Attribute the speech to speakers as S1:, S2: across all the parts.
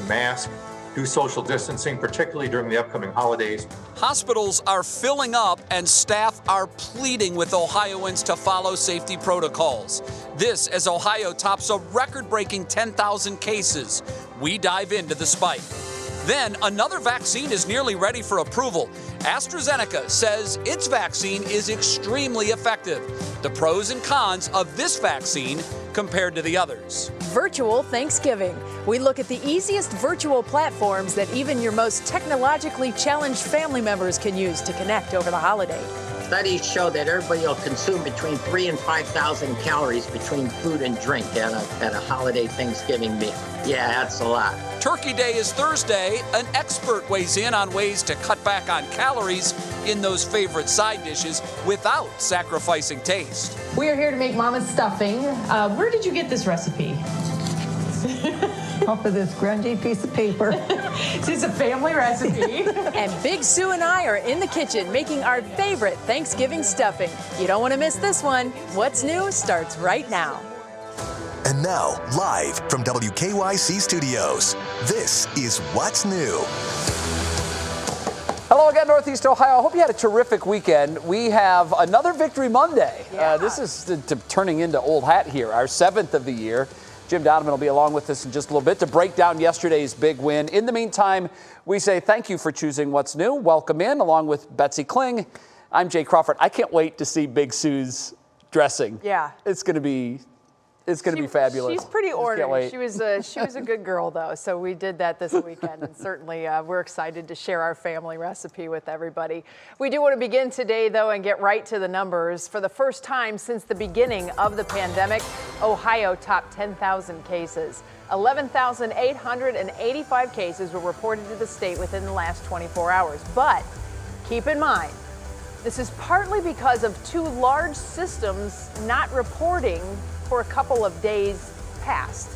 S1: mask, do social distancing, particularly during the upcoming holidays.
S2: Hospitals are filling up and staff are pleading with Ohioans to follow safety protocols. This as Ohio tops a record-breaking 10,000 cases. We dive into the spike. Then another vaccine is nearly ready for approval. ASTRAZENECA says its vaccine is extremely effective. The pros and cons of this vaccine compared to the others.
S3: Virtual Thanksgiving. We look at the easiest virtual platforms that even your most technologically challenged family members can use to connect over the holiday.
S4: Studies show that everybody will consume between 3,000 and 5,000 calories between food and drink at a holiday Thanksgiving meal. Yeah, that's a lot.
S2: Turkey Day is Thursday. An expert weighs in on ways to cut back on calories in those favorite side dishes without sacrificing taste.
S5: We are here to make Mama's stuffing. Where did you get this recipe?
S6: Off of this grungy piece of paper.
S5: It's a family recipe.
S3: And Big Sue and I are in the kitchen making our favorite Thanksgiving stuffing. You don't want to miss this one. What's New starts right now.
S7: And now, live from WKYC Studios, this is What's New.
S2: Hello again, Northeast Ohio. I hope you had a terrific weekend. We have another Victory Monday.
S3: Yeah.
S2: This is turning into old hat here, our 7th of the year. Jim Donovan will be along with us in just a little bit to break down yesterday's big win. In the meantime, we say thank you for choosing What's New. Welcome in, along with Betsy Kling. I'm Jay Crawford. I can't wait to see Big Sue's dressing.
S3: Yeah.
S2: It's going to be fabulous.
S3: She's pretty ornery. She was a good girl, though, so we did that this weekend, and certainly we're excited to share our family recipe with everybody. We do want to begin today, though, and get right to the numbers. For the first time since the beginning of the pandemic, Ohio topped 10,000 cases. 11,885 cases were reported to the state within the last 24 hours. But keep in mind, this is partly because of two large systems not reporting for a couple of days past.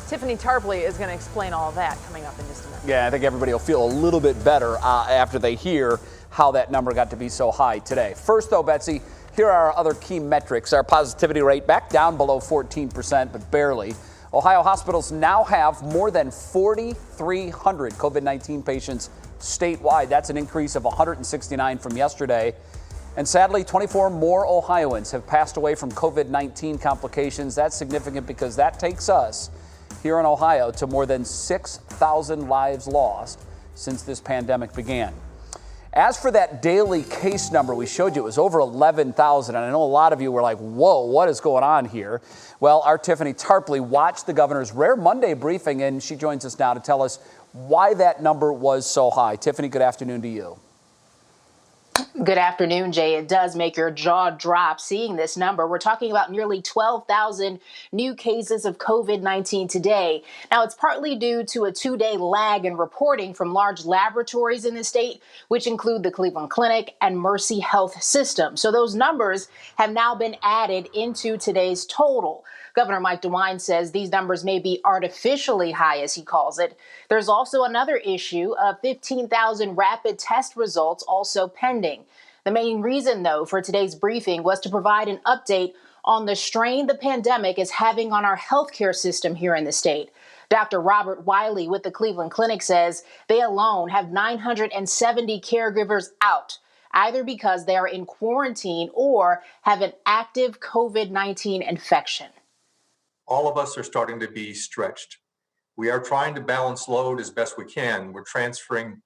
S3: Tiffany Tarpley is going to explain all of that coming up in just a minute.
S2: Yeah, I think everybody will feel a little bit better after they hear how that number got to be so high today. First, though, Betsy, here are our other key metrics. Our positivity rate back down below 14%, but barely. Ohio hospitals now have more than 4,300 COVID-19 patients statewide. That's an increase of 169 from yesterday. And sadly, 24 more Ohioans have passed away from COVID-19 complications. That's significant because that takes us here in Ohio to more than 6,000 lives lost since this pandemic began. As for that daily case number we showed you, it was over 11,000. And I know a lot of you were like, whoa, what is going on here? Well, our Tiffany Tarpley watched the governor's rare Monday briefing, and she joins us now to tell us why that number was so high. Tiffany, good afternoon to you.
S8: Good afternoon, Jay. It does make your jaw drop seeing this number. We're talking about nearly 12,000 new cases of COVID-19 today. Now, it's partly due to a 2-day lag in reporting from large laboratories in the state, which include the Cleveland Clinic and Mercy Health System. So those numbers have now been added into today's total. Governor Mike DeWine says these numbers may be artificially high, as he calls it. There's also another issue of 15,000 rapid test results also pending. The main reason, though, for today's briefing was to provide an update on the strain the pandemic is having on our healthcare system here in the state. Dr. Robert Wiley with the Cleveland Clinic says they alone have 970 caregivers out, either because they are in quarantine or have an active COVID-19 infection.
S1: All of us are starting to be stretched. We are trying to balance load as best we can. We're transferring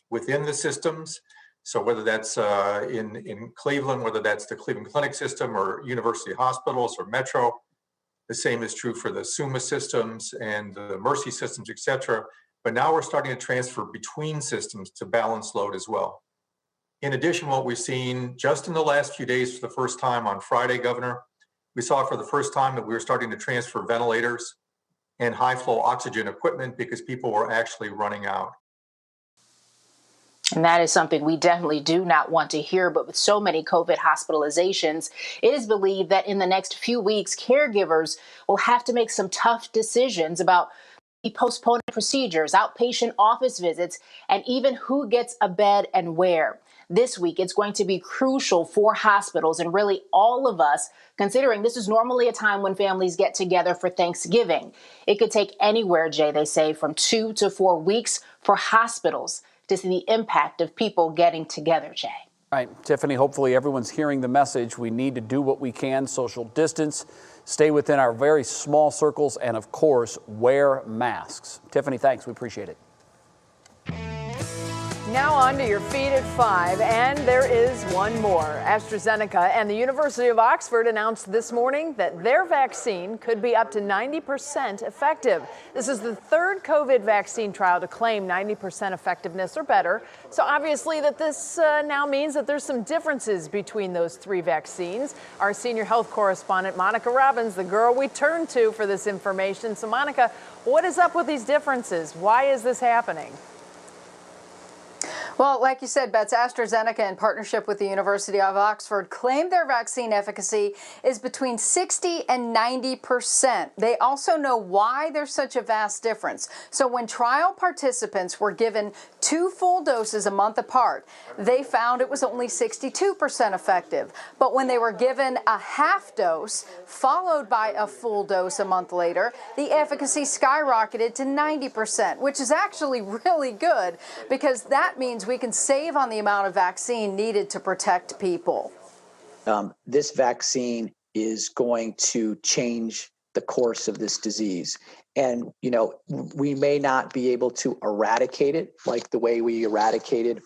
S1: within the systems. So whether that's in Cleveland, whether that's the Cleveland Clinic system or university hospitals or Metro, the same is true for the SUMA systems and the Mercy systems, et cetera. But now we're starting to transfer between systems to balance load as well. In addition, what we've seen just in the last few days for the first time on Friday, Governor, we saw for the first time that we were starting to transfer ventilators and high flow oxygen equipment because people were actually running out.
S8: And that is something we definitely do not want to hear. But with so many COVID hospitalizations, it is believed that in the next few weeks, caregivers will have to make some tough decisions about postponing procedures, outpatient office visits, and even who gets a bed and where. this week. It's going to be crucial for hospitals and really all of us, considering this is normally a time when families get together for Thanksgiving. It could take anywhere, Jay, they say, from 2 to 4 weeks for hospitals to see the impact of people getting together, Jay.
S2: Right, Tiffany, hopefully everyone's hearing the message. We need to do what we can, social distance, stay within our very small circles, and of course, wear masks. Tiffany, thanks. We appreciate it.
S3: Now on to your feed at 5, and there is one more. ASTRAZENECA and the University of Oxford announced this morning that their vaccine could be up to 90% effective. This is the third COVID vaccine trial to claim 90% effectiveness or better. So obviously that this now means that there's some differences between those three vaccines. Our senior health correspondent, Monica Robbins, the girl we turn to for this information. So Monica, what is up with these differences? Why is this happening?
S6: Well, like you said, Bets, AstraZeneca, in partnership with the University of Oxford, claimed their vaccine efficacy is between 60 and 90%. They also know why there's such a vast difference. So when trial participants were given 2 full doses a month apart, they found it was only 62% effective. But when they were given a half dose, followed by a full dose a month later, the efficacy skyrocketed to 90%, which is actually really good because that means we can save on the amount of vaccine needed to protect people.
S9: This vaccine is going to change the course of this disease. And, you know, we may not be able to eradicate it like the way we eradicated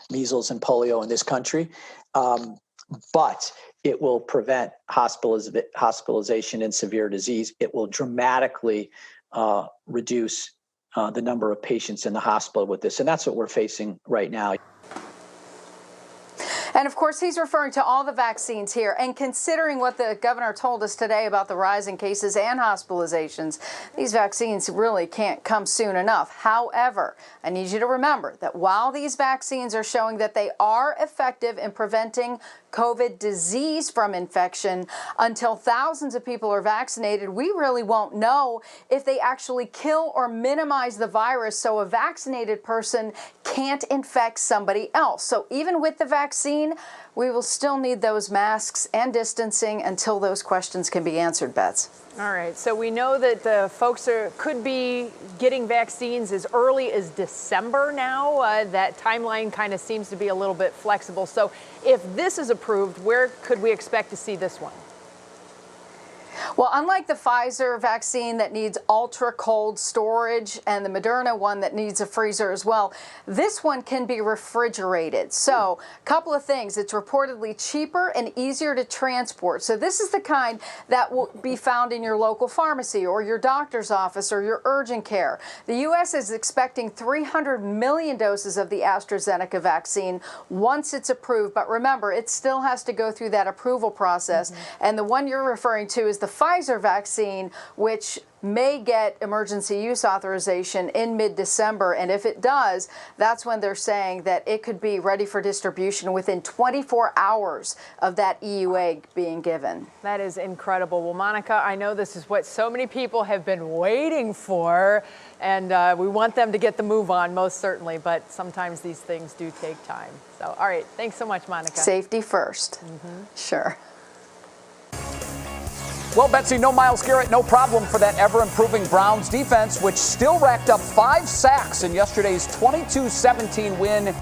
S9: measles and polio in this country, but it will prevent hospitalization and severe disease. It will dramatically reduce the number of patients in the hospital with this. And that's what we're facing right now.
S6: And of course, he's referring to all the vaccines here. And considering what the governor told us today about the rise in cases and hospitalizations, these vaccines really can't come soon enough. However, I need you to remember that while these vaccines are showing that they are effective in preventing COVID disease from infection, until thousands of people are vaccinated, we really won't know if they actually kill or minimize the virus so a vaccinated person can't infect somebody else. So even with the vaccine, we will still need those masks and distancing until those questions can be answered, Bets.
S3: All right, so we know that the folks could be getting vaccines as early as December now. That timeline kind of seems to be a little bit flexible. So if this is approved, where could we expect to see this one?
S6: Well, unlike the Pfizer vaccine that needs ultra cold storage and the Moderna one that needs a freezer as well, this one can be refrigerated. So a couple of things. It's reportedly cheaper and easier to transport. So this is the kind that will be found in your local pharmacy or your doctor's office or your urgent care. The U.S. is expecting 300 million doses of the AstraZeneca vaccine once it's approved. But remember, it still has to go through that approval process. And the one you're referring to is the Pfizer vaccine, which may get emergency use authorization in mid-December. And if it does, that's when they're saying that it could be ready for distribution within 24 hours of that EUA being given.
S3: That is incredible. Well, Monica, I know this is what so many people have been waiting for, and we want them to get the move on, most certainly, but sometimes these things do take time. So, all right, thanks so much, Monica.
S6: Safety first. Sure.
S2: Well, Betsy, no Myles Garrett, no problem for that ever-improving Browns defense, which still racked up 5 sacks in yesterday's 22-17 win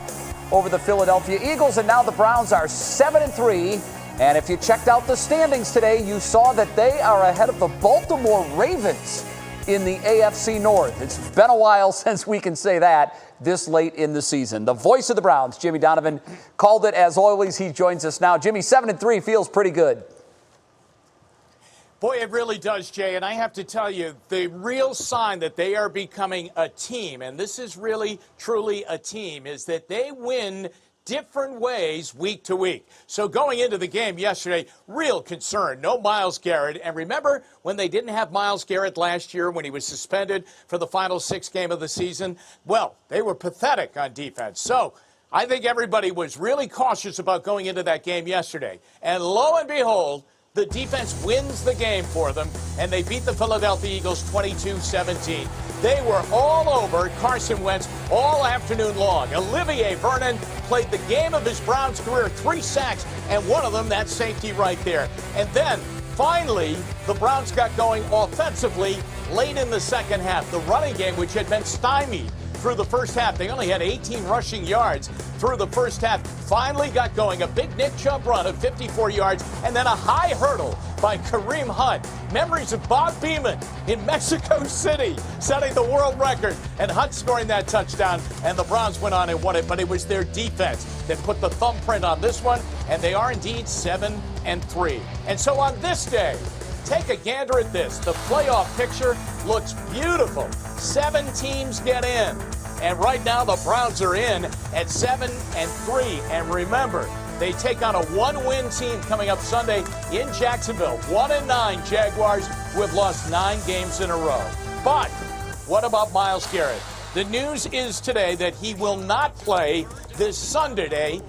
S2: over the Philadelphia Eagles. And now the Browns are 7-3. And if you checked out the standings today, you saw that they are ahead of the Baltimore Ravens in the AFC North. It's been a while since we can say that this late in the season. The voice of the Browns, Jimmy Donovan, called it as always. He joins us now. Jimmy, 7-3 feels pretty good.
S10: Boy, it really does, Jay, and I have to tell you, the real sign that they are becoming a team, and this is really, truly a team, is that they win different ways week to week. So going into the game yesterday, real concern, no Myles Garrett. And remember when they didn't have Myles Garrett last year when he was suspended for the final 6 game of the season? Well, they were pathetic on defense. So I think everybody was really cautious about going into that game yesterday. And lo and behold, the defense wins the game for them, and they beat the Philadelphia Eagles 22-17. They were all over Carson Wentz all afternoon long. Olivier Vernon played the game of his Browns career, 3 sacks, and one of them, that safety right there. And then, finally, the Browns got going offensively late in the second half. The running game, which had been stymied through the first half, they only had 18 rushing yards through the first half, finally got going. A big Nick Chubb run of 54 yards, and then a high hurdle by Kareem Hunt. Memories of Bob Beamon in Mexico City setting the world record, and Hunt scoring that touchdown, and the Browns went on and won it, but it was their defense that put the thumbprint on this one, and they are indeed 7-3. And so on this day, take a gander at this. The playoff picture looks beautiful. 7 teams get in. And right now the Browns are in at 7-3. And remember, they take on a 1-win team coming up Sunday in Jacksonville. 1-9 Jaguars, who have lost 9 games in a row. But what about Myles Garrett? The news is today that he will not play this Sunday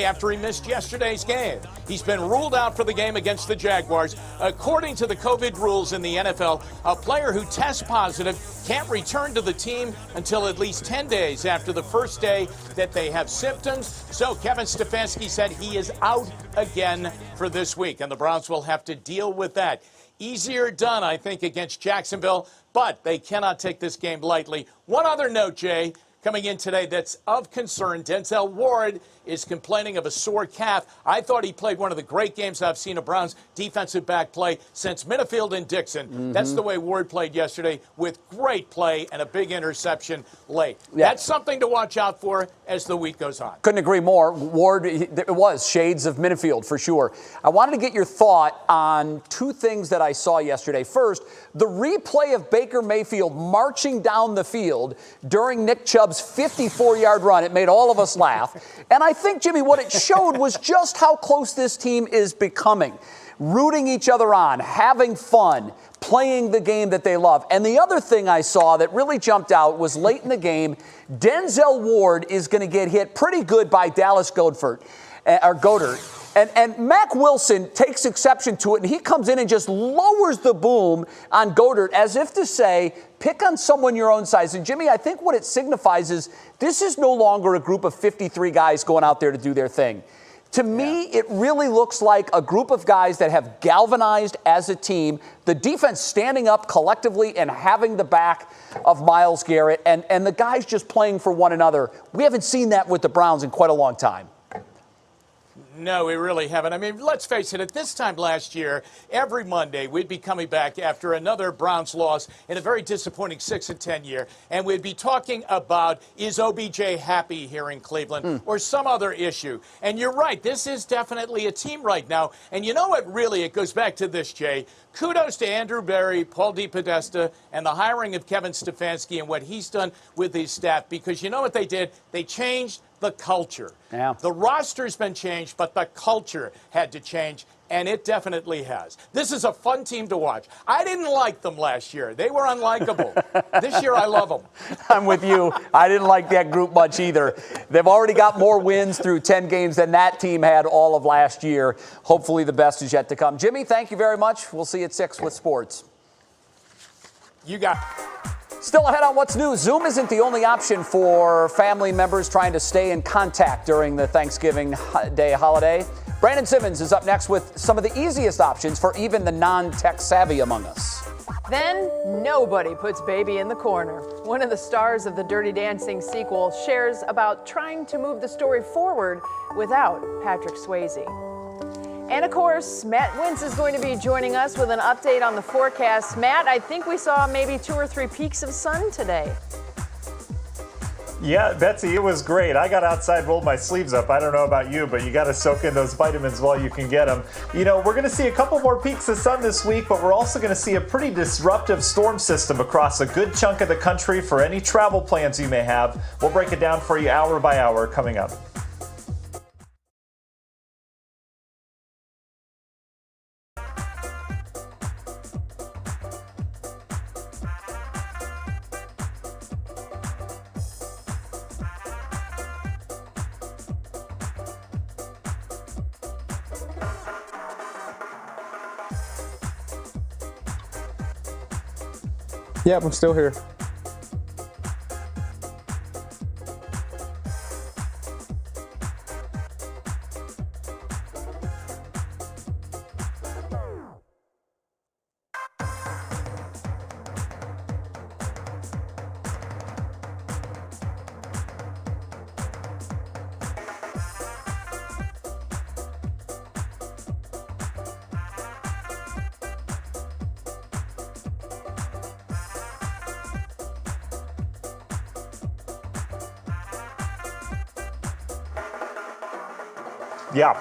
S10: after he missed yesterday's game. He's been ruled out for the game against the Jaguars. According to the COVID rules in the NFL, a player who tests positive can't return to the team until at least 10 days after the first day that they have symptoms. So Kevin Stefanski said he is out again for this week, and the Browns will have to deal with that. Easier done, I think, against Jacksonville, but they cannot take this game lightly. One other note, Jay, coming in today that's of concern. Denzel Ward is complaining of a sore calf. I thought he played one of the great games I've seen a Browns defensive back play since Minifield and Dixon. That's the way Ward played yesterday, with great play and a big interception late.
S2: Yeah.
S10: That's something to watch out for as the week goes on.
S2: Couldn't agree more. Ward, it was shades of Minifield for sure. I wanted to get your thought on 2 things that I saw yesterday. First, the replay of Baker Mayfield marching down the field during Nick Chubb's 54-yard run. It made all of us laugh. And I think, Jimmy, what it showed was just how close this team is becoming. Rooting each other on, having fun, playing the game that they love. And the other thing I saw that really jumped out was late in the game, Denzel Ward is going to get hit pretty good by Dallas Goedert. And Mack Wilson takes exception to it, and he comes in and just lowers the boom on Goedert as if to say, pick on someone your own size. And, Jimmy, I think what it signifies is this is no longer a group of 53 guys going out there to do their thing. To me, it really looks like a group of guys that have galvanized as a team, the defense standing up collectively and having the back of Myles Garrett, and the guys just playing for one another. We haven't seen that with the Browns in quite a long time.
S10: No, we really haven't. I mean, let's face it, at this time last year, every Monday, we'd be coming back after another Browns loss in a very disappointing 6-10 year, and we'd be talking about, is OBJ happy here in Cleveland, or some other issue. And you're right, this is definitely a team right now. And you know what, really, it goes back to this, Jay. Kudos to Andrew Berry, Paul DePodesta, and the hiring of Kevin Stefanski and what he's done with his staff, because you know what they did? They changed the culture.
S2: Yeah.
S10: The roster's been changed, but the culture had to change, and it definitely has. This is a fun team to watch. I didn't like them last year. They were unlikable. This year, I love them.
S2: I'm with you. I didn't like that group much either. They've already got more wins through 10 games than that team had all of last year. Hopefully the best is yet to come. Jimmy, thank you very much. We'll see you at 6 with sports.
S10: You got
S2: Still ahead on What's New, Zoom isn't the only option for family members trying to stay in contact during the Thanksgiving Day holiday. Brandon Simmons is up next with some of the easiest options for even the non-tech savvy among us.
S3: Then nobody puts baby in the corner. One of the stars of the Dirty Dancing sequel shares about trying to move the story forward without Patrick Swayze. And of course, Matt Wintz is going to be joining us with an update on the forecast. Matt, I think we saw maybe 2 or 3 peaks of sun today.
S11: Yeah, Betsy, it was great. I got outside, rolled my sleeves up. I don't know about you, but you got to soak in those vitamins while you can get them. You know, we're going to see a couple more peaks of sun this week, but we're also going to see a pretty disruptive storm system across a good chunk of the country for any travel plans you may have. We'll break it down for you hour by hour coming up.
S12: Yep, I'm still here.
S11: Yeah.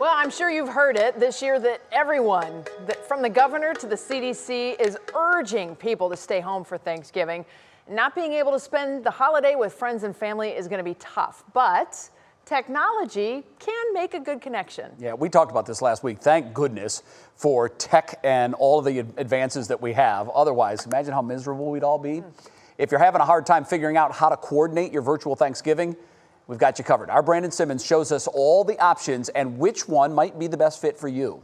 S3: Well, I'm sure you've heard it this year that everyone, from the governor to the CDC, is urging people to stay home for Thanksgiving. Not being able to spend the holiday with friends and family is going to be tough, but technology can make a good connection.
S2: Yeah, we talked about this last week. Thank goodness for tech and all of the advances that we have. Otherwise, imagine how miserable we'd all be. If you're having a hard time figuring out how to coordinate your virtual Thanksgiving, we've got you covered. Our Brandon Simmons shows us all the options and which one might be the best fit for you.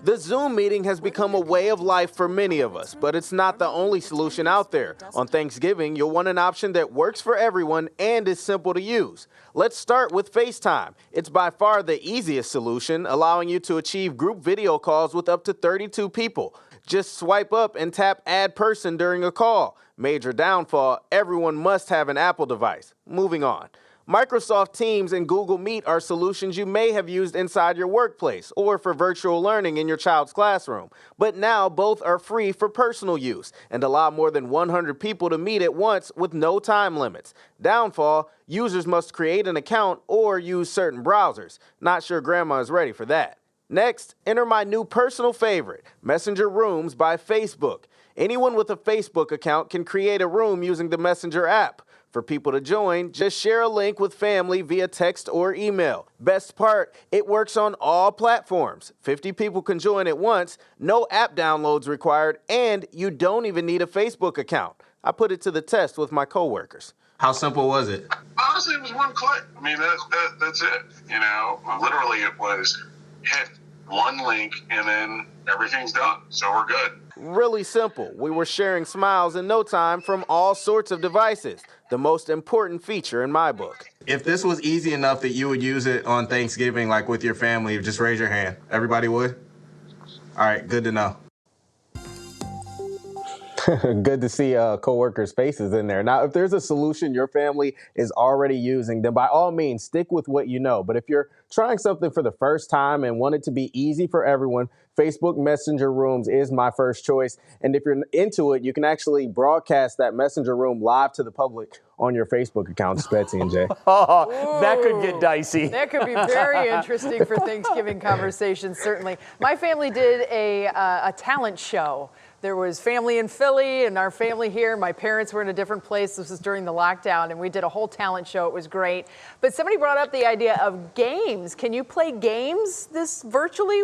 S12: The Zoom meeting has become a way of life for many of us, but it's not the only solution out there. On Thanksgiving, you'll want an option that works for everyone and is simple to use. Let's start with FaceTime. It's by far the easiest solution, allowing you to achieve group video calls with up to 32 people. Just swipe up and tap Add Person during a call. Major downfall, everyone must have an Apple device. Moving on. Microsoft Teams and Google Meet are solutions you may have used inside your workplace or for virtual learning in your child's classroom. But now both are free for personal use and allow more than 100 people to meet at once with no time limits. Downfall, users must create an account or use certain browsers. Not sure grandma is ready for that. Next, enter my new personal favorite, Messenger Rooms by Facebook. Anyone with a Facebook account can create a room using the Messenger app. For people to join, just share a link with family via text or email. Best part, it works on all platforms. 50 people can join at once, no app downloads required, and you don't even need a Facebook account. I put it to the test with my coworkers.
S13: How simple was it?
S14: Honestly, it was one click. I mean, that's it. You know, literally it was hit one link and then everything's done. So we're good.
S12: Really simple. We were sharing smiles in no time from all sorts of devices. The most important feature in my book.
S13: If this was easy enough that you would use it on Thanksgiving, like with your family, just raise your hand. Everybody would? All right, good to know.
S12: Good to see coworkers' faces in there. Now, if there's a solution your family is already using, then by all means, stick with what you know. But if you're trying something for the first time and want it to be easy for everyone, Facebook Messenger Rooms is my first choice. And if you're into it, you can actually broadcast that Messenger Room live to the public on your Facebook accounts, Betsy and Jay.
S2: Oh, that could get dicey.
S3: That could be very interesting for Thanksgiving conversations, certainly. My family did a talent show. There was family in Philly and our family here. My parents were in a different place. This was during the lockdown, and we did a whole talent show. It was great. But somebody brought up the idea of games. Can you play games this virtually?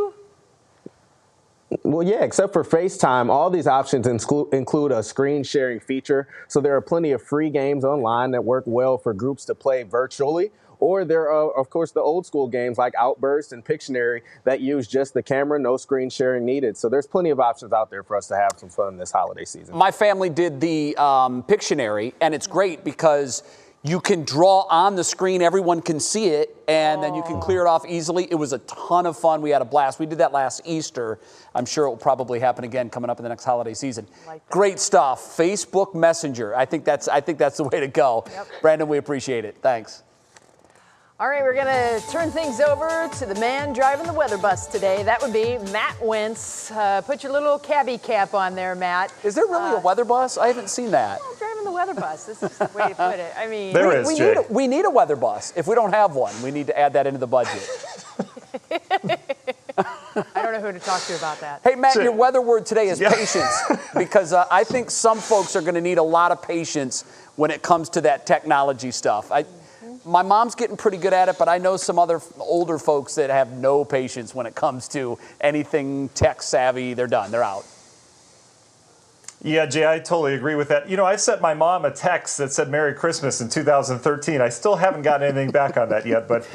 S12: Well, yeah, except for FaceTime, all these options include a screen sharing feature. So there are plenty of free games online that work well for groups to play virtually. Or there are, of course, the old school games like Outburst and Pictionary that use just the camera, no screen sharing needed. So there's plenty of options out there for us to have some fun this holiday season.
S2: My family did the Pictionary, and it's great because You can draw on the screen, everyone can see it, and then you can clear it off easily. It was a ton of fun. We had a blast. We did that last Easter. I'm sure it will probably happen again coming up in the next holiday season. Great stuff. Facebook Messenger. I think that's the way to go. Yep. Brandon, we appreciate it. Thanks.
S3: All right, we're going to turn things over to the man driving the weather bus today. That would be Matt Wentz. Put your little cabbie cap on there, Matt.
S2: Is there really a weather bus? I haven't seen that.
S3: Well, driving the weather bus. This is the way to put it. I mean,
S2: we need a weather bus. If we don't have one, we need to add that into the budget.
S3: I don't know who to talk to about that.
S2: Hey, Matt, your weather word today is patience, because I think some folks are going to need a lot of patience when it comes to that technology stuff. My mom's getting pretty good at it, but I know some other older folks that have no patience when it comes to anything tech savvy. They're done. They're out.
S11: Yeah, Jay, I totally agree with that. You know, I sent my mom a text that said Merry Christmas in 2013. I still haven't gotten anything back on that yet, but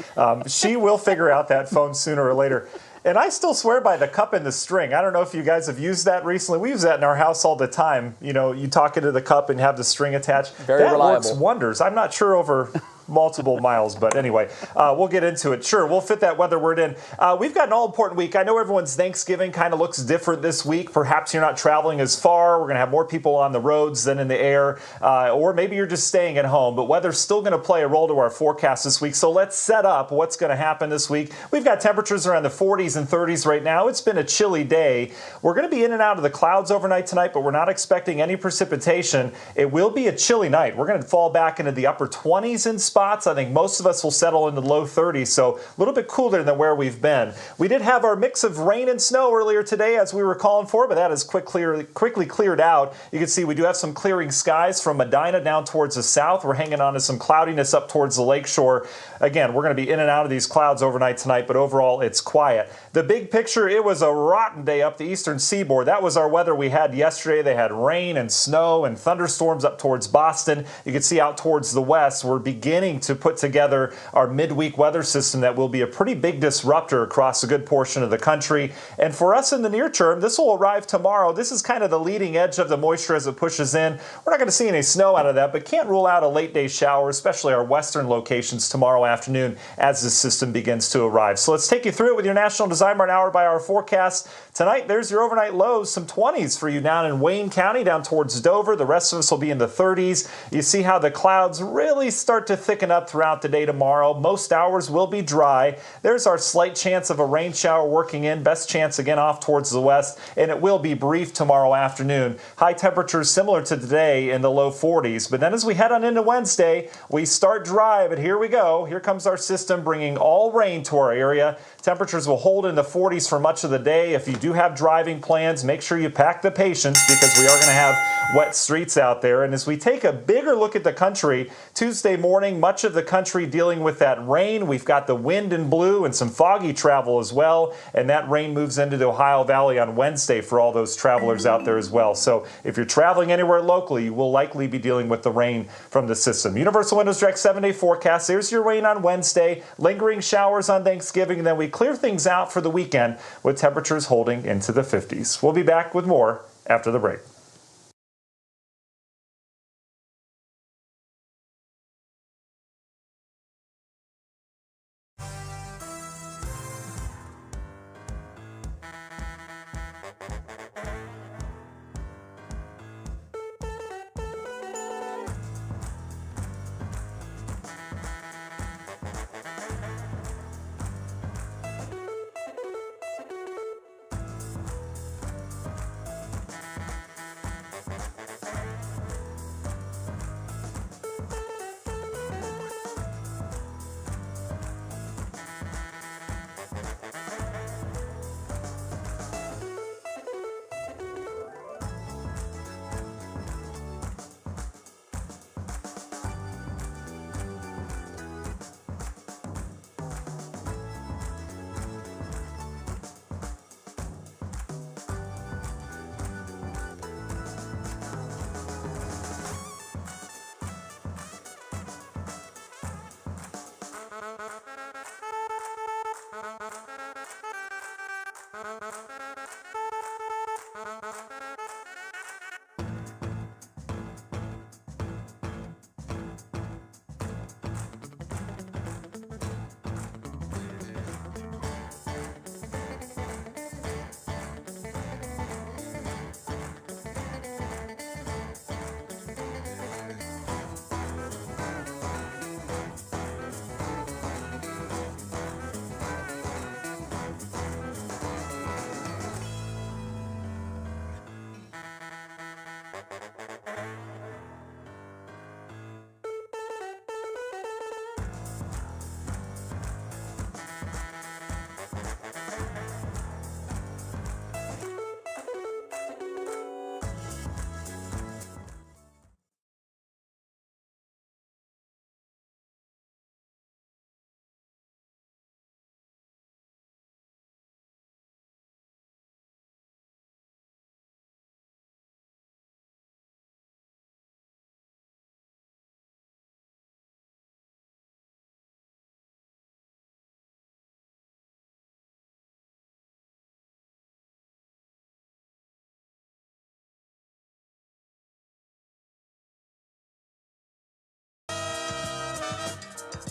S11: she will figure out that phone sooner or later. And I still swear by the cup and the string. I don't know if you guys have used that recently. We use that in our house all the time. You know, you talk into the cup and have the string attached.
S2: Very reliable.
S11: That works wonders. I'm not sure over multiple miles, but anyway, we'll get into it. Sure, we'll fit that weather word in. We've got an all-important week. I know everyone's Thanksgiving kind of looks different this week. Perhaps you're not traveling as far. We're going to have more people on the roads than in the air, or maybe you're just staying at home, but weather's still going to play a role to our forecast this week. So let's set up what's going to happen this week. We've got temperatures around the 40s and 30s right now. It's been a chilly day. We're going to be in and out of the clouds overnight tonight, but we're not expecting any precipitation. It will be a chilly night. We're going to fall back into the upper 20s in spots. I think most of us will settle into the low 30s, so a little bit cooler than where we've been. We did have our mix of rain and snow earlier today as we were calling for, but that is quickly cleared out. You can see we do have some clearing skies from Medina down towards the south. We're hanging on to some cloudiness up towards the lakeshore. Again, we're going to be in and out of these clouds overnight tonight, but overall it's quiet. The big picture, it was a rotten day up the eastern seaboard. That was our weather we had yesterday. They had rain and snow and thunderstorms up towards Boston. You can see out towards the west, we're beginning to put together our midweek weather system that will be a pretty big disruptor across a good portion of the country. And for us in the near term, this will arrive tomorrow. This is kind of the leading edge of the moisture as it pushes in. We're not going to see any snow out of that, but can't rule out a late day shower, especially our western locations tomorrow afternoon as this system begins to arrive. So let's take you through it with your National Design Mart hour by hour forecast. Tonight, there's your overnight lows, some 20s for you down in Wayne County, down towards Dover. The rest of us will be in the 30s. You see how the clouds really start to thicken up throughout the day tomorrow. Most hours will be dry. There's our slight chance of a rain shower working in. Best chance again off towards the west, and it will be brief tomorrow afternoon. High temperatures similar to today in the low 40s. But then as we head on into Wednesday, we start dry, but here we go. Here comes our system bringing all rain to our area. Temperatures will hold in the 40s for much of the day. If you do have driving plans, make sure you pack the patience because we are going to have wet streets out there. And as we take a bigger look at the country, Tuesday morning, much of the country dealing with that rain. We've got the wind and blue and some foggy travel as well. And that rain moves into the Ohio Valley on Wednesday for all those travelers out there as well. So if you're traveling anywhere locally, you will likely be dealing with the rain from the system. Universal Windows Direct 7-day forecast. There's your rain on Wednesday. Lingering showers on Thanksgiving. And then we clear things out for the weekend with temperatures holding into the 50s. We'll be back with more after the break.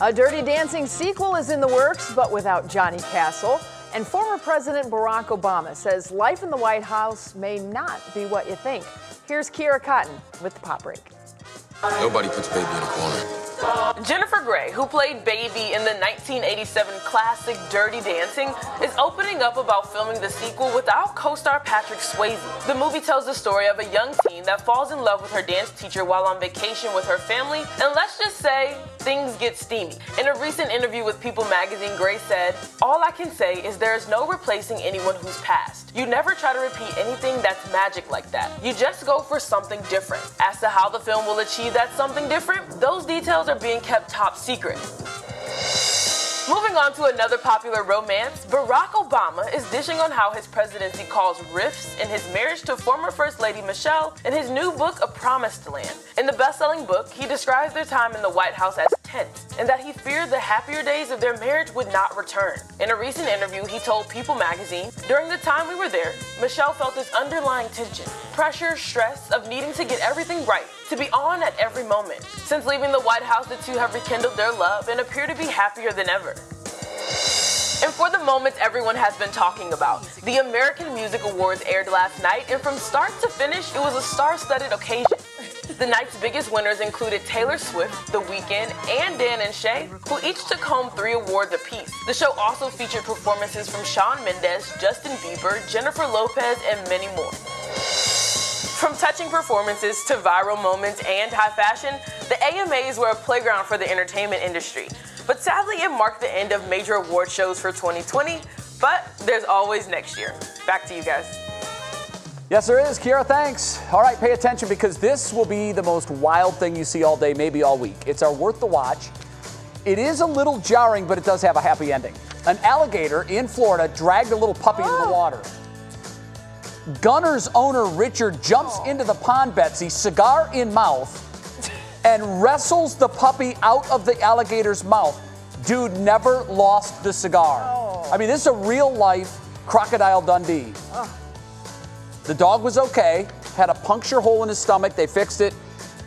S3: A Dirty Dancing sequel is in the works, but without Johnny Castle. And former President Barack Obama says life in the White House may not be what you think. Here's Kiera Cotton with the Pop Break.
S15: Nobody puts baby in a corner.
S16: Jennifer Grey, who played Baby in the 1987 classic Dirty Dancing, is opening up about filming the sequel without co-star Patrick Swayze. The movie tells the story of a young teen that falls in love with her dance teacher while on vacation with her family, and let's just say, things get steamy. In a recent interview with People magazine, Grey said, "All I can say is there is no replacing anyone who's passed. You never try to repeat anything that's magic like that. You just go for something different." As to how the film will achieve that something different, those details are being kept top secret. Moving on to another popular romance, Barack Obama is dishing on how his presidency caused rifts in his marriage to former First Lady Michelle in his new book, A Promised Land. In the best-selling book, he describes their time in the White House as tense, and that he feared the happier days of their marriage would not return. In a recent interview, he told People magazine, "During the time we were there, Michelle felt this underlying tension, pressure, stress of needing to get everything right, to be on at every moment. Since leaving the White House, the two have rekindled their love and appear to be happier than ever." And for the moments everyone has been talking about, the American Music Awards aired last night, and from start to finish, it was a star-studded occasion. The night's biggest winners included Taylor Swift, The Weeknd, and Dan and Shay, who each took home 3 awards apiece. The show also featured performances from Shawn Mendes, Justin Bieber, Jennifer Lopez, and many more. From touching performances to viral moments and high fashion, the AMAs were a playground for the entertainment industry. But sadly, it marked the end of major award shows for 2020, but there's always next year. Back to you guys.
S2: Yes, there is. Kiera, thanks. All right, pay attention because this will be the most wild thing you see all day, maybe all week. It's our Worth the Watch. It is a little jarring, but it does have a happy ending. An alligator in Florida dragged a little puppy into the water. Gunner's owner, Richard, jumps into the pond, Betsy, cigar in mouth, and wrestles the puppy out of the alligator's mouth. Dude never lost the cigar. I mean, this is a real-life Crocodile Dundee. The dog was okay, had a puncture hole in his stomach. They fixed it.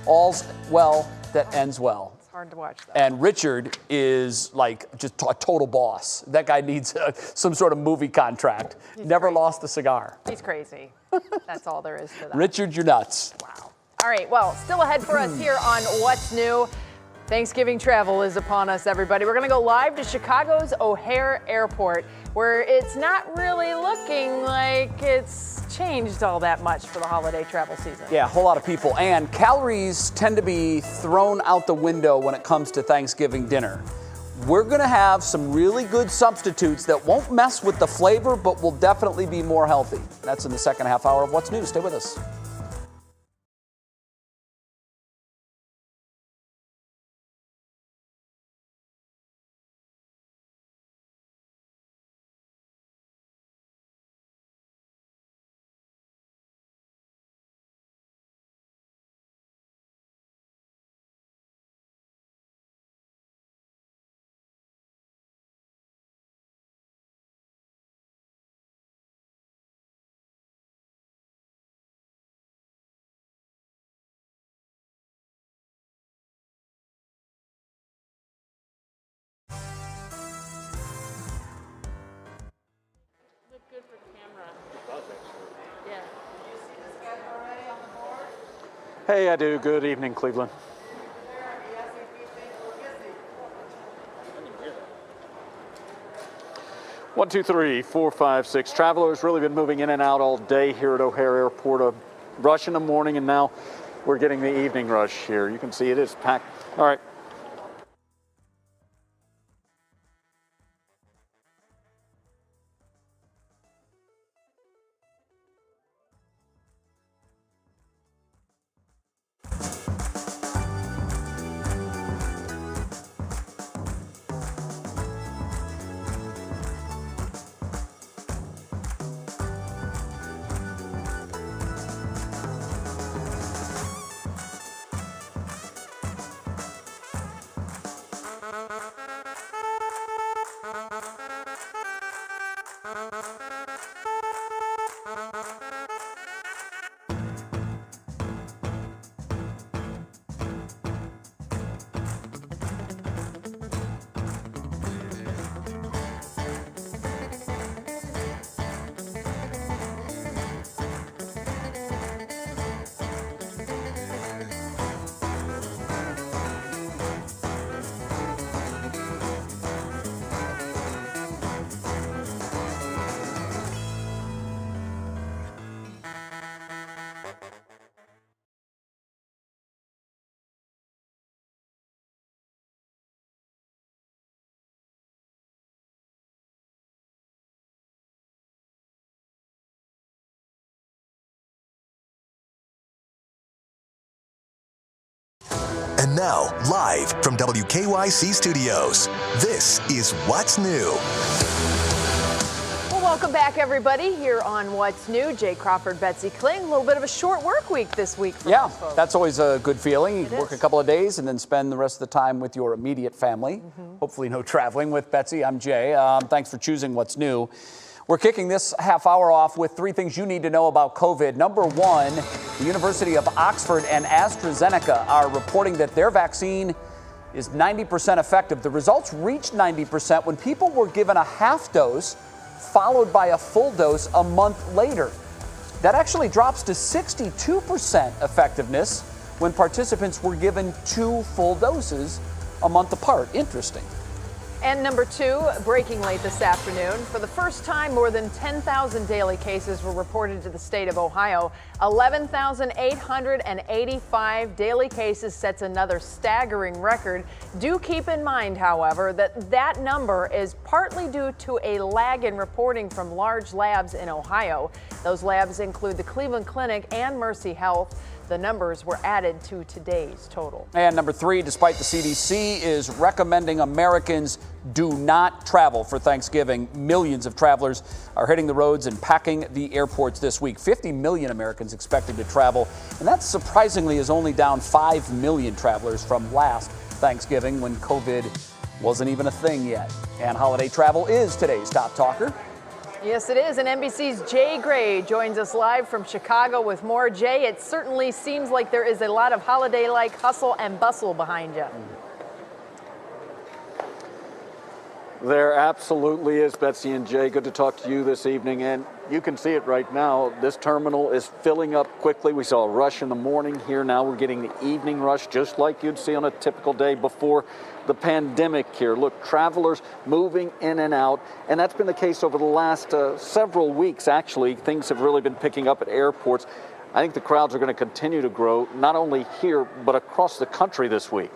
S2: All's well that ends well.
S3: It's hard to watch, though.
S2: And Richard is like just a total boss. That guy needs some sort of movie contract. Never lost the cigar.
S3: He's crazy. That's all there is to that.
S2: Richard, you're nuts.
S3: Wow. All right, well, still ahead for us here on What's New. Thanksgiving travel is upon us, everybody. We're going to go live to Chicago's O'Hare Airport, where it's not really looking like it's changed all that much for the holiday travel season.
S2: Yeah, a whole lot of people. And calories tend to be thrown out the window when it comes to Thanksgiving dinner. We're going to have some really good substitutes that won't mess with the flavor, but will definitely be more healthy. That's in the second half hour of What's New. Stay with us.
S17: Hey, I do. Good evening, Cleveland. One, two, three, four, five, six. Travelers really been moving in and out all day here at O'Hare Airport. A rush in the morning, and now we're getting the evening rush here. You can see it is packed. All right.
S7: And now, live from WKYC Studios, this is What's New.
S3: Well, welcome back, everybody, here on What's New. Jay, Crawford, Betsy, Kling. A little bit of a short work week this week for most folks.
S2: That's always a good feeling. You work a couple of days and then spend the rest of the time with your immediate family. Hopefully no traveling with Betsy. I'm Jay. Thanks for choosing What's New. We're kicking this half hour off with 3 things you need to know about COVID. Number 1, the University of Oxford and ASTRAZENECA are reporting that their vaccine is 90% effective. The results reached 90% when people were given a half dose followed by a full dose a month later. That actually drops to 62% effectiveness when participants were given 2 full doses a month apart. Interesting.
S3: And number 2, breaking late this afternoon. For the first time, more than 10,000 daily cases were reported to the state of Ohio. 11,885 daily cases sets another staggering record. Do keep in mind, however, that number is partly due to a lag in reporting from large labs in Ohio. Those labs include the Cleveland Clinic and Mercy Health. The numbers were added to today's total.
S2: And number 3, despite the CDC is recommending Americans do not travel for Thanksgiving, millions of travelers are hitting the roads and packing the airports this week. 50 million Americans expected to travel, and that surprisingly is only down 5 million travelers from last Thanksgiving when COVID wasn't even a thing yet. And holiday travel is today's top talker.
S3: Yes, it is. And NBC's Jay Gray joins us live from Chicago with more. Jay, it certainly seems like there is a lot of holiday-like hustle and bustle behind you.
S17: There absolutely is, Betsy and Jay. Good to talk to you this evening. And you can see it right now. This terminal is filling up quickly. We saw a rush in the morning. Here now we're getting the evening rush, just like you'd see on a typical day before the pandemic here. Look, travelers moving in and out, and that's been the case over the last several weeks, actually. Things have really been picking up at airports. I think the crowds are going to continue to grow, not only here, but across the country this week.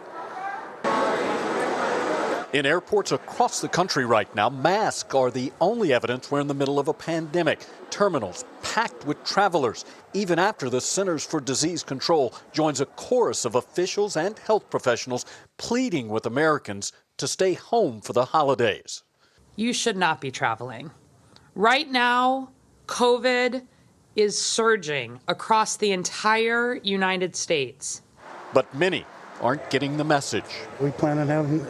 S18: In airports across the country right now, masks are the only evidence we're in the middle of a pandemic. Terminals packed with travelers, even after the Centers for Disease Control joins a chorus of officials and health professionals pleading with Americans to stay home for the holidays.
S19: You should not be traveling. Right now, COVID is surging across the entire United States.
S18: But many aren't getting the message.
S20: We plan on having,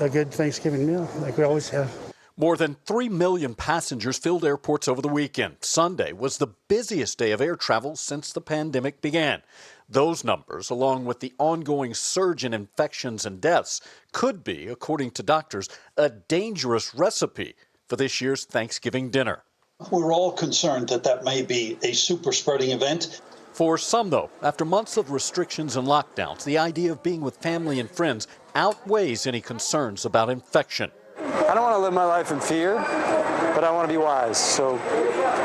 S20: a good Thanksgiving meal like we always have.
S18: More than 3 million passengers filled airports over the weekend. Sunday was the busiest day of air travel since the pandemic began. Those numbers, along with the ongoing surge in infections and deaths, could be, according to doctors, a dangerous recipe for this year's Thanksgiving dinner.
S21: We're all concerned that may be a super spreading event.
S18: For some, though, after months of restrictions and lockdowns, the idea of being with family and friends outweighs any concerns about infection.
S22: I don't want to live my life in fear, but I want to be wise. So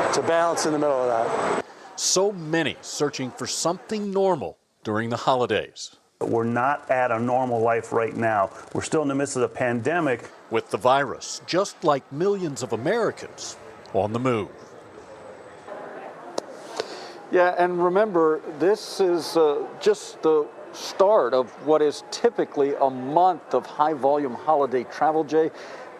S22: it's a balance in the middle of that.
S18: So many searching for something normal during the holidays.
S23: We're not at a normal life right now. We're still in the midst of the pandemic.
S18: With the virus, just like millions of Americans on the move.
S17: Yeah, and remember, this is just the start of what is typically a month of high-volume holiday travel, Jay.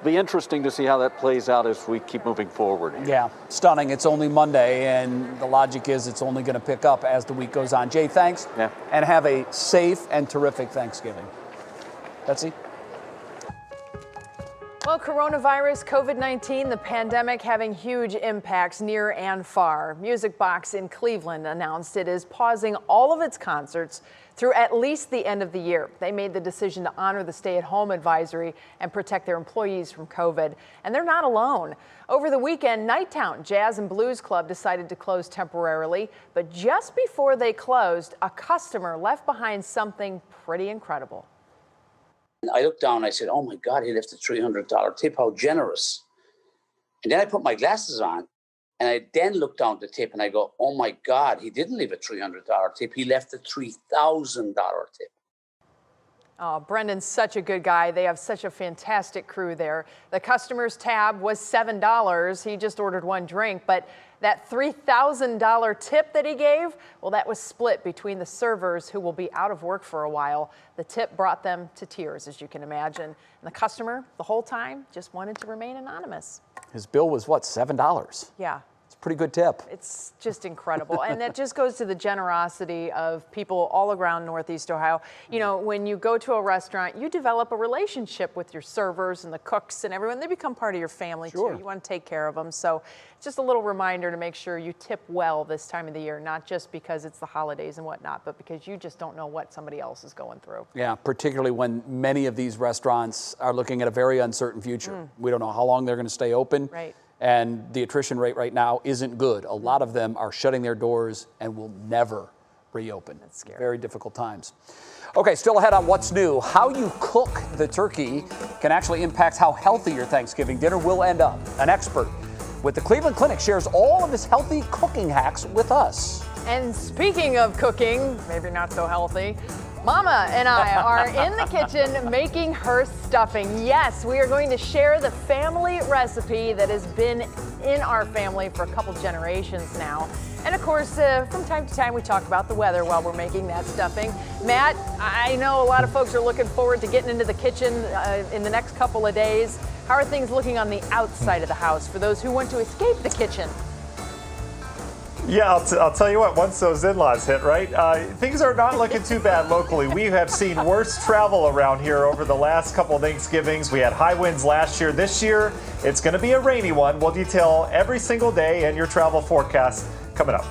S17: Be interesting to see how that plays out as we keep moving forward.
S2: Yeah, stunning. It's only Monday, and the logic is it's only going to pick up as the week goes on. Jay, thanks, and have a safe and terrific Thanksgiving. Betsy?
S3: Well, coronavirus, COVID-19, the pandemic having huge impacts near and far. Music Box in Cleveland announced it is pausing all of its concerts through at least the end of the year. They made the decision to honor the stay-at-home advisory and protect their employees from COVID. And they're not alone. Over the weekend, NIGHTTOWN Jazz and Blues Club decided to close temporarily. But just before they closed, a customer left behind something pretty incredible.
S24: I looked down and I said, oh my God, he left a $300 tip, how generous. And then I put my glasses on and I then looked down at the tip and I go, oh my God, he didn't leave a $300 tip, he left a $3,000 tip.
S3: Oh, Brendan's such a good guy. They have such a fantastic crew there. The customer's tab was $7. He just ordered one drink, but that $3,000 tip that he gave, well, that was split between the servers who will be out of work for a while. The tip brought them to tears, as you can imagine. And the customer, the whole time, just wanted to remain anonymous.
S2: His bill was what, $7?
S3: Yeah.
S2: Pretty good tip.
S3: It's just incredible. And that just goes to the generosity of people all around Northeast Ohio. You know, when you go to a restaurant, you develop a relationship with your servers and the cooks and everyone. They become part of your family too. You want to take care of them. So it's just a little reminder to make sure you tip well this time of the year, not just because it's the holidays and whatnot, but because you just don't know what somebody else is going through.
S2: Yeah, particularly when many of these restaurants are looking at a very uncertain future. We don't know how long they're going to stay open.
S3: Right.
S2: And the attrition rate right now isn't good. A lot of them are shutting their doors and will never reopen.
S3: That's scary.
S2: Very difficult times. Okay, still ahead on what's new. How you cook the turkey can actually impact how healthy your Thanksgiving dinner will end up. An expert with the Cleveland Clinic shares all of his healthy cooking hacks with us.
S3: And speaking of cooking, maybe not so healthy, Mama and I are in the kitchen making her stuffing. Yes, we are going to share the family recipe that has been in our family for a couple generations now. And of course, from time to time, we talk about the weather while we're making that stuffing. Matt, I know a lot of folks are looking forward to getting into the kitchen in the next couple of days. How are things looking on the outside of the house for those who want to escape the kitchen?
S11: Yeah, I'll tell you what, once those in-laws hit, right, things are not looking too bad locally. We have seen worse travel around here over the last couple of Thanksgivings. We had high winds last year. This year, it's going to be a rainy one. We'll detail every single day and your travel forecast coming up.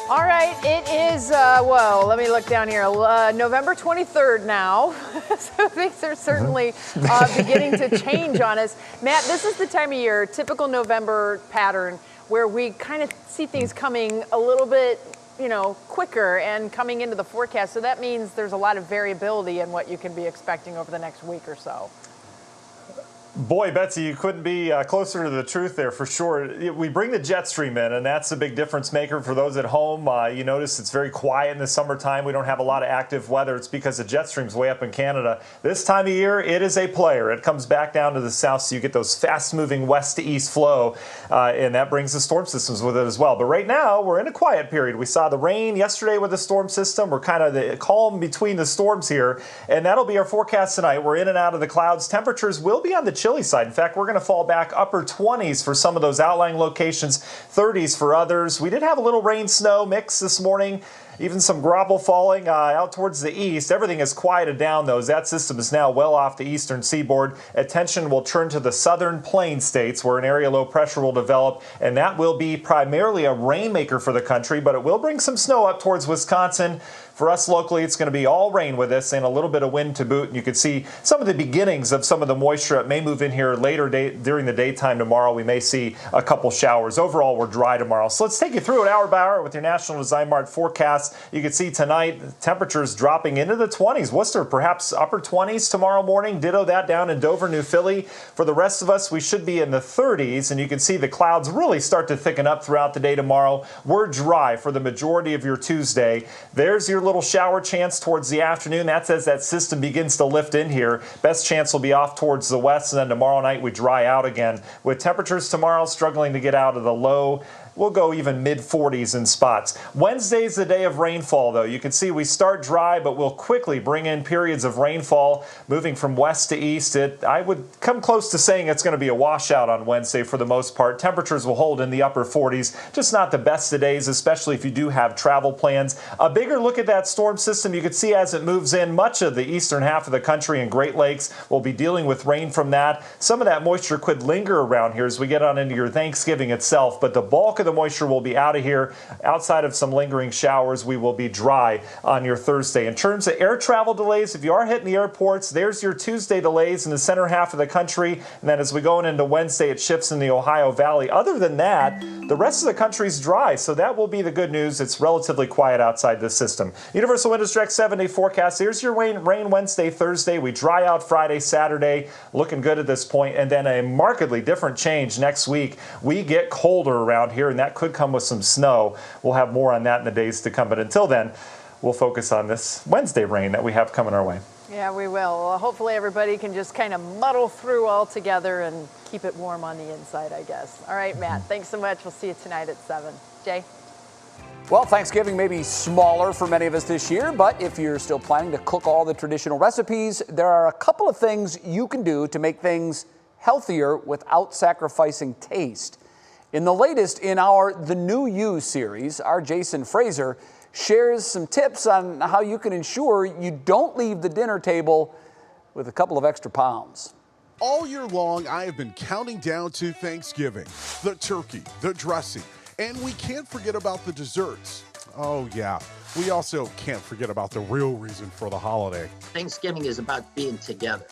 S3: All right, it is, well, let me look down here, November 23rd now, so things are certainly beginning to change on us. Matt, this is the time of year, typical November pattern, where we kind of see things coming a little bit, you know, quicker and coming into the forecast, so that means there's a lot of variability in what you can be expecting over the next week or so.
S11: Boy, Betsy, you couldn't be closer to the truth there for sure. We bring the jet stream in, and that's a big difference maker for those at home. You notice it's very quiet in the summertime. We don't have a lot of active weather. It's because the jet stream's way up in Canada. This time of year, it is a player. It comes back down to the south, so you get those fast-moving west to east flow, and that brings the storm systems with it as well. But right now, we're in a quiet period. We saw the rain yesterday with the storm system. We're kind of the calm between the storms here, and that'll be our forecast tonight. We're in and out of the clouds. Temperatures will be on the chilly side. In fact, we're going to fall back upper 20s for some of those outlying locations, 30s for others. We did have a little rain snow mix this morning, even some graupel falling out towards the east. Everything is quieted down, though, as that system is now well off the eastern seaboard. Attention will turn to the southern plain states, where an area low pressure will develop, and that will be primarily a rainmaker for the country, but it will bring some snow up towards Wisconsin. For us locally, it's going to be all rain with this and a little bit of wind to boot. And you can see some of the beginnings of some of the moisture. It may move in here later during the daytime tomorrow. We may see a couple showers. Overall, we're dry tomorrow. So let's take you through it hour by hour with your National Design Mart forecast. You can see tonight temperatures dropping into the 20s. Worcester, perhaps upper 20s tomorrow morning. Ditto that down in Dover, New Philly. For the rest of us, we should be in the 30s. And you can see the clouds really start to thicken up throughout the day tomorrow. We're dry for the majority of your Tuesday. There's your little shower chance towards the afternoon. That's as that system begins to lift in here. Best chance will be off towards the west, and then tomorrow night we dry out again. With temperatures tomorrow struggling to get out of the low, we'll go even mid-40s in spots. Wednesday's the day of rainfall, though. You can see we start dry, but we'll quickly bring in periods of rainfall moving from west to east. I would come close to saying it's going to be a washout on Wednesday for the most part. Temperatures will hold in the upper 40s. Just not the best of days, especially if you do have travel plans. A bigger look at that storm system, you can see as it moves in, much of the eastern half of the country and Great Lakes will be dealing with rain from that. Some of that moisture could linger around here as we get on into your Thanksgiving itself, but the bulk of the moisture will be out of here. Outside of some lingering showers, we will be dry on your Thursday. In terms of air travel delays, if you are hitting the airports, there's your Tuesday delays in the center half of the country. And then as we go into Wednesday, it shifts in the Ohio Valley. Other than that, the rest of the country's dry, so that will be the good news. It's relatively quiet outside this system. Universal Windows Direct 7-day forecast. Here's your rain Wednesday, Thursday. We dry out Friday, Saturday. Looking good at this point. And then a markedly different change next week. We get colder around here, and that could come with some snow. We'll have more on that in the days to come. But until then, we'll focus on this Wednesday rain that we have coming our way.
S3: Yeah, we will. Well, hopefully everybody can just kind of muddle through all together and keep it warm on the inside, I guess. All right, Matt, thanks so much. We'll see you tonight at 7. Jay?
S2: Well, Thanksgiving may be smaller for many of us this year, but if you're still planning to cook all the traditional recipes, there are a couple of things you can do to make things healthier without sacrificing taste. In the latest in our The New You series, our Jason Fraser shares some tips on how you can ensure you don't leave the dinner table with a couple of extra pounds.
S1: All year long, I have been counting down to Thanksgiving. The turkey, the dressing, and we can't forget about the desserts. Oh yeah, we also can't forget about the real reason for the holiday.
S4: Thanksgiving is about being together.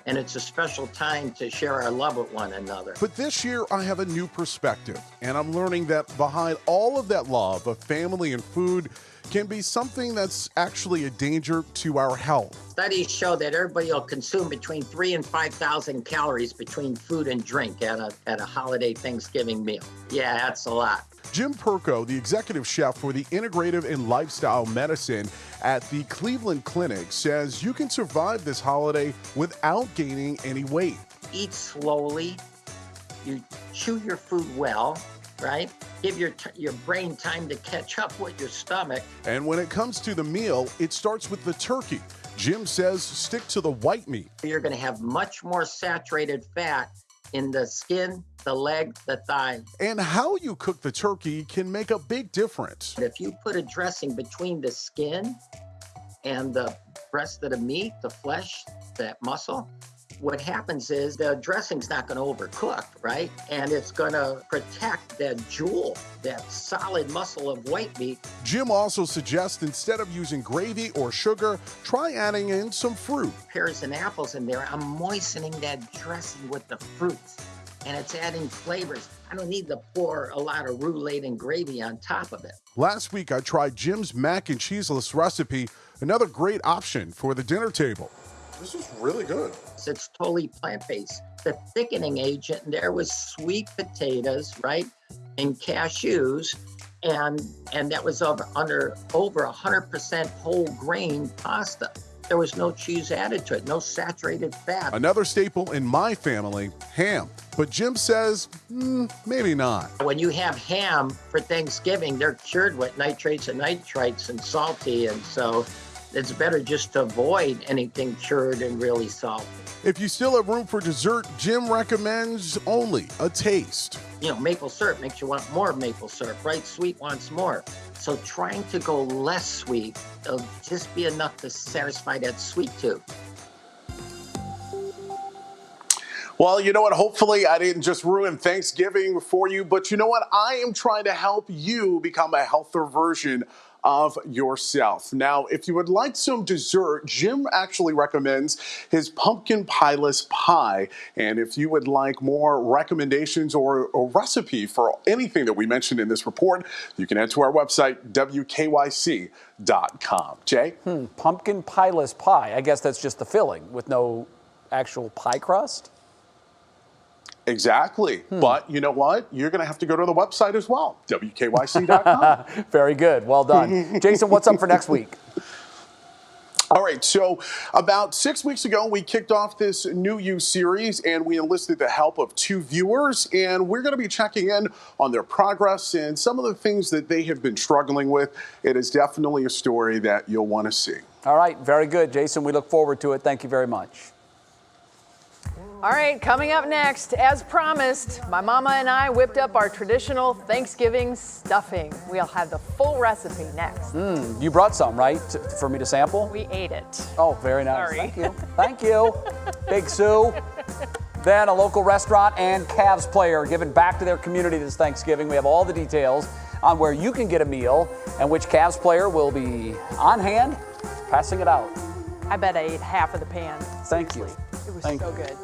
S4: And it's a special time to share our love with one another.
S1: But this year, I have a new perspective, and I'm learning that behind all of that love of family and food can be something that's actually a danger to our health.
S4: Studies show that everybody will consume between 3,000 and 5,000 calories between food and drink at a holiday Thanksgiving meal. Yeah, that's a lot.
S1: Jim Perko, the executive chef for the Integrative and Lifestyle Medicine at the Cleveland Clinic, says you can survive this holiday without gaining any weight.
S4: Eat slowly. You chew your food well, right? Give your brain time to catch up with your stomach.
S1: And when it comes to the meal, it starts with the turkey. Jim says stick to the white meat.
S4: You're going to have much more saturated fat in the skin, the leg, the thigh.
S1: And how you cook the turkey can make a big difference.
S4: If you put a dressing between the skin and the rest of the meat, the flesh, that muscle, what happens is the dressing's not going to overcook, right? And it's going to protect that jewel, that solid muscle of white meat.
S1: Jim also suggests instead of using gravy or sugar, try adding in some fruit.
S4: Pears and apples in there. I'm moistening that dressing with the fruits, and it's adding flavors. I don't need to pour a lot of roux and gravy on top of it.
S1: Last week, I tried Jim's mac and cheeseless recipe, another great option for the dinner table. This is really good.
S4: It's totally plant-based. The thickening agent in there was sweet potatoes, right, and cashews, and that was over 100% whole grain pasta. There was no cheese added to it, no saturated fat.
S1: Another staple in my family, ham. But Jim says, maybe not.
S4: When you have ham for Thanksgiving, they're cured with nitrates and nitrites and salty, and so it's better just to avoid anything cured and really salty.
S1: If you still have room for dessert, Jim recommends only a taste.
S4: You know, maple syrup makes you want more maple syrup, right? Sweet wants more. So trying to go less sweet, it'll just be enough to satisfy that sweet tooth.
S1: Well, you know what? Hopefully I didn't just ruin Thanksgiving for you, but you know what? I am trying to help you become a healthier version of yourself. Now, if you would like some dessert, Jim actually recommends his pumpkin pieless pie. And if you would like more recommendations or a recipe for anything that we mentioned in this report, you can head to our website, WKYC.com. Jay?
S2: Pumpkin pieless pie. I guess that's just the filling with no actual pie crust?
S1: Exactly. But you know what? You're going to have to go to the website as well, WKYC.com.
S2: Very good. Well done. Jason, what's up for next week?
S1: All right, so about 6 weeks ago, we kicked off this New You series, and we enlisted the help of 2 viewers, and we're going to be checking in on their progress and some of the things that they have been struggling with. It is definitely a story that you'll want to see.
S2: All right, very good, Jason. We look forward to it. Thank you very much.
S3: All right, coming up next, as promised, my mama and I whipped up our traditional Thanksgiving stuffing. We'll have the full recipe next.
S2: You brought some, right, for me to sample?
S3: We ate it.
S2: Oh, very nice.
S3: Sorry.
S2: Thank you. Thank you, Big Sue. Then a local restaurant and Cavs player giving back to their community this Thanksgiving. We have all the details on where you can get a meal and which Cavs player will be on hand passing it out.
S3: I bet I ate half of the pan.
S2: Thank you.
S3: It was
S2: Thank
S3: so
S2: you.
S3: good.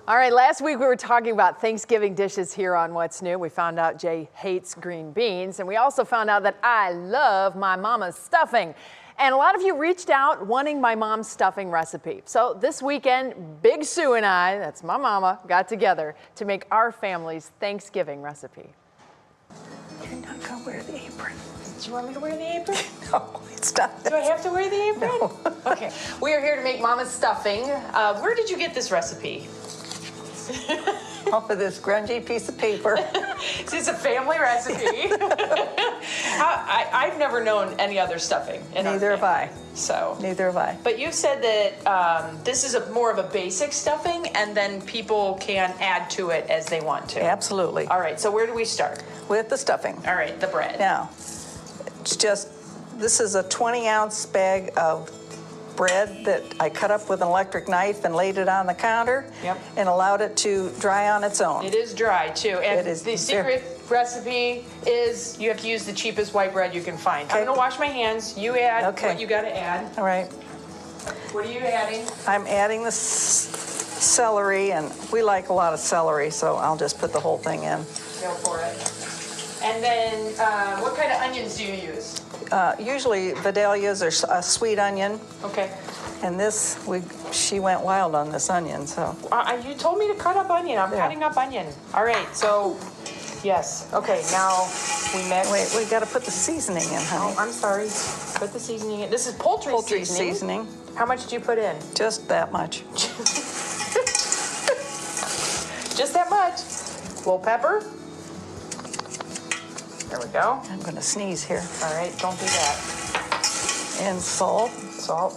S3: All right, last week we were talking about Thanksgiving dishes here on What's New. We found out Jay hates green beans, and we also found out that I love my mama's stuffing. And a lot of you reached out wanting my mom's stuffing recipe. So this weekend, Big Sue and I, that's my mama, got together to make our family's Thanksgiving recipe.
S5: You're not gonna wear the apron.
S3: Do you want me to wear the apron?
S5: No, it's not.
S3: Do I have to wear the apron?
S5: No.
S3: Okay, we are here to make mama's stuffing. Where did you get this recipe?
S5: Off of this grungy piece of paper.
S3: This is a family recipe. I've never known any other stuffing.
S5: Neither have I.
S3: So.
S5: Neither have I.
S3: But you said that this is more of a basic stuffing, and then people can add to it as they want to.
S5: Absolutely.
S3: All right, so where do we start?
S5: With the stuffing.
S3: All right, the bread.
S5: Now, it's just, this is a 20-ounce bag of bread that I cut up with an electric knife and laid it on the counter.
S3: Yep.
S5: And allowed it to dry on its own.
S3: It is dry too. And
S5: it is
S3: the secret recipe is you have to use the cheapest white bread you can find.
S5: Okay.
S3: I'm gonna wash my hands. You add what you gotta add.
S5: All right.
S3: What are you adding?
S5: I'm adding the celery, and we like a lot of celery, so I'll just put the whole thing in.
S3: Go for it. And then what kind of onions do you use?
S5: Usually Vidalia's or a sweet onion.
S3: Okay.
S5: And this, she went wild on this onion, so.
S3: You told me to cut up onion. I'm cutting up onion. All right, so, yes. Okay, now we mix.
S5: Wait, we got to put the seasoning in, honey.
S3: Oh, I'm sorry. Put the seasoning in. This is poultry seasoning. How much did you put in?
S5: Just that much.
S3: Just that much. A little pepper. There we go.
S5: I'm going to sneeze here.
S3: All right, don't do that.
S5: And salt.
S3: Salt.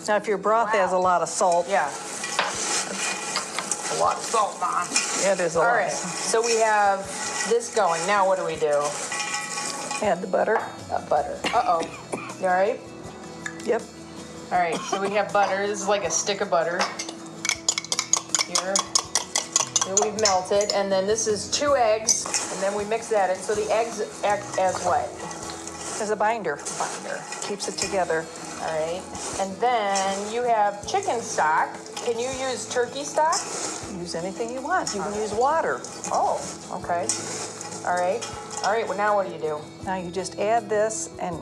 S5: Now, if your broth has a lot of salt.
S3: Yeah. A lot of salt, Mom.
S5: It is a lot.
S3: All right, so we have this going. Now what do we do?
S5: Add the butter.
S3: Butter. Uh-oh. You all right?
S5: Yep.
S3: All right, so we have butter. This is like a stick of butter. Here. And we've melted, and then this is 2 eggs, and then we mix that in. So the eggs act as what?
S5: As a binder. Keeps it together.
S3: All right. And then you have chicken stock. Can you use turkey stock?
S5: Use anything you want. You can use water.
S3: Oh, okay. All right. All right, well, now what do?
S5: Now you just add this and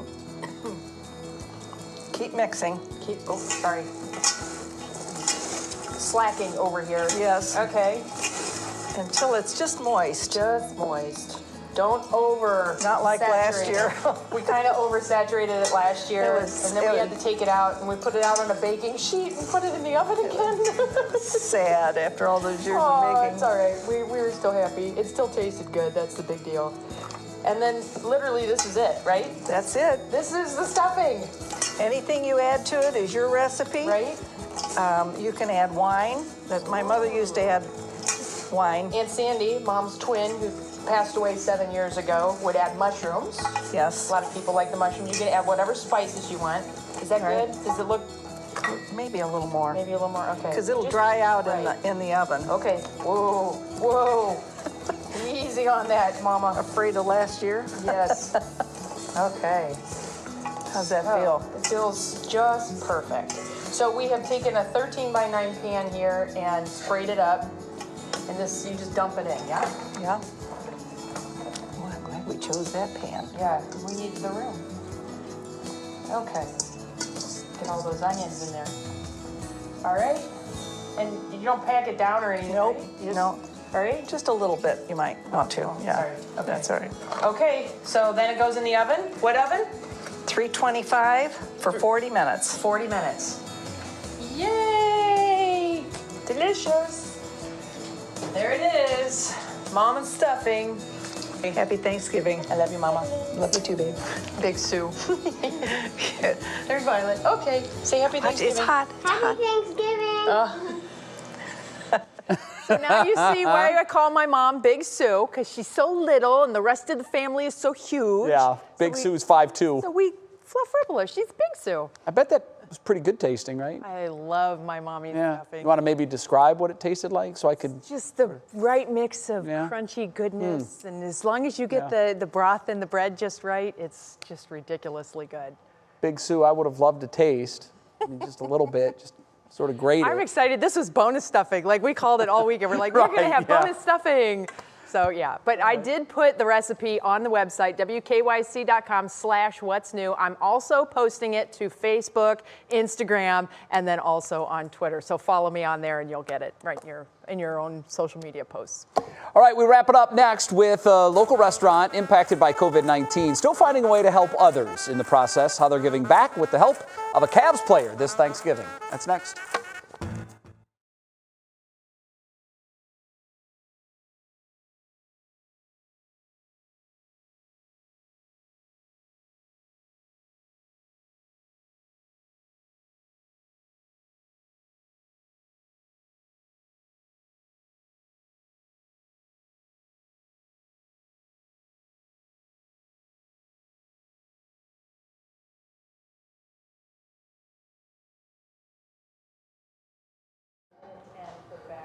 S5: keep mixing.
S3: Oh, sorry. Slacking over here.
S5: Yes.
S3: Okay.
S5: Until it's just moist.
S3: Just moist. Don't over.
S5: Not like last year.
S3: We kind of oversaturated it last year, and then we had to take it out, and we put it out on a baking sheet and put it in the oven again.
S5: Sad after all those years
S3: of
S5: making.
S3: It's all right. We were still happy. It still tasted good. That's the big deal. And then literally this is it, right?
S5: That's it.
S3: This is the stuffing.
S5: Anything you add to it is your recipe.
S3: Right.
S5: You can add wine. My mother used to add wine.
S3: Aunt Sandy, Mom's twin, who passed away 7 years ago, would add mushrooms.
S5: Yes.
S3: A lot of people like the mushrooms. You can add whatever spices you want. Is that good? Does it look?
S5: Maybe a little more.
S3: Maybe a little more. Okay.
S5: Because it'll dry out in the oven.
S3: Okay. Whoa. Whoa. Easy on that, Mama.
S5: Afraid of last year?
S3: Yes. Okay.
S5: How's that feel?
S3: It feels just perfect. So we have taken a 13 by 9 pan here and sprayed it up. And this, you just dump it in, yeah?
S5: Yeah. Well, I'm glad we chose that pan.
S3: Yeah, we need the room. Okay. Get all those onions in there. All right. And you don't pack it down or anything?
S5: Nope.
S3: Right?
S5: No.
S3: All right.
S5: Just a little bit you might want to. Yeah.
S3: Sorry. Okay.
S5: That's all right.
S3: Okay, so then it goes in the oven. What oven?
S5: 325 for 40 minutes.
S3: 40 minutes. Yay! Delicious. There it is. Mama's stuffing.
S5: Happy Thanksgiving.
S3: I love you, Mama.
S5: Love you too, babe.
S3: Big Sue. There's Violet. Okay, say happy Thanksgiving.
S5: It's hot.
S6: Happy Thanksgiving.
S3: So now you see why I call my mom Big Sue, because she's so little and the rest of the family is so huge.
S2: Yeah, Big Sue's 5'2".
S3: So we fluff ripple her. She's Big Sue.
S2: I bet that was pretty good tasting, right?
S3: I love my mommy's stuffing.
S2: You want to maybe describe what it tasted like so I could...
S3: Just the right mix of crunchy goodness. And as long as you get the broth and the bread just right, it's just ridiculously good.
S2: Big Sue, I would have loved to taste. I mean, just a little bit. Just sort of grater.
S3: I'm excited. This was bonus stuffing. Like, we called it all week, and we're like, we're going to have bonus stuffing. So, yeah. But I did put the recipe on the website, WKYC.com/what's new. I'm also posting it to Facebook, Instagram, and then also on Twitter. So follow me on there, and you'll get it right in your own social media posts.
S2: All right, we wrap it up next with a local restaurant impacted by COVID-19, still finding a way to help others in the process, how they're giving back with the help of a Cavs player this Thanksgiving. That's next.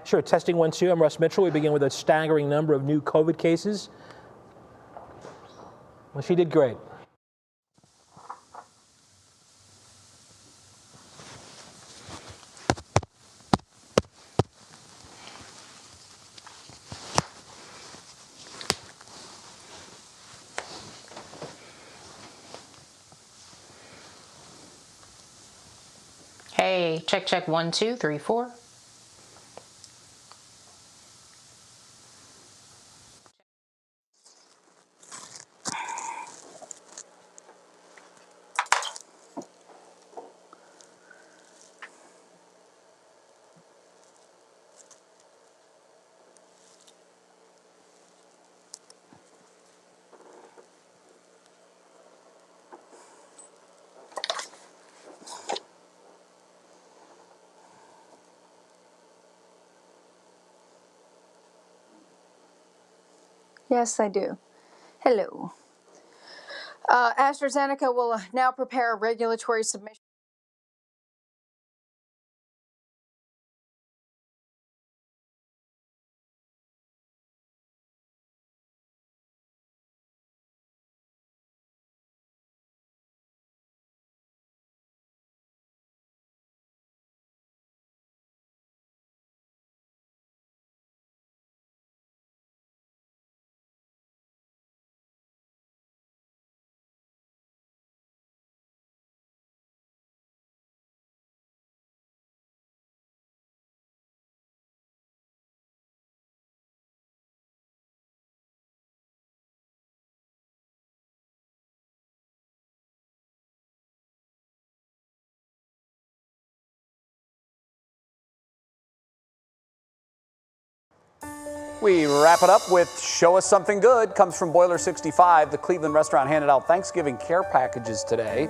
S8: Sure, testing 1, 2. I'm Russ Mitchell. We begin with a staggering number of new COVID cases. Well, she did great.
S9: Hey, check 1, 2, 3, 4.
S10: Yes, I do. Hello. AstraZeneca will now prepare a regulatory submission.
S2: We wrap it up with Show Us Something Good. Comes from Boiler 65. The Cleveland restaurant handed out Thanksgiving care packages today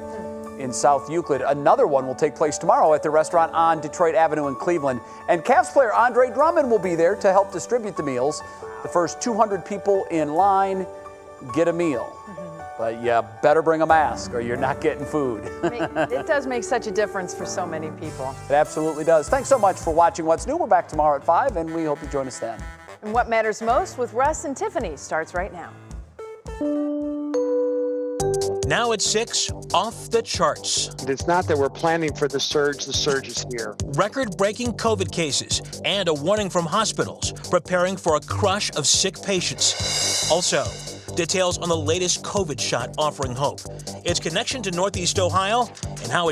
S2: in South Euclid. Another one will take place tomorrow at the restaurant on Detroit Avenue in Cleveland. And Cavs player Andre Drummond will be there to help distribute the meals. The first 200 people in line get a meal. But you better bring a mask or you're not getting food.
S3: It does make such a difference for so many people.
S2: It absolutely does. Thanks so much for watching What's New. We're back tomorrow at 5, and we hope you join us then.
S3: And What Matters Most with Russ and Tiffany starts right now.
S14: Now at 6, off the charts.
S25: It's not that we're planning for the surge is here.
S14: Record-breaking COVID cases and a warning from hospitals preparing for a crush of sick patients. Also, details on the latest COVID shot offering hope, its connection to Northeast Ohio, and how it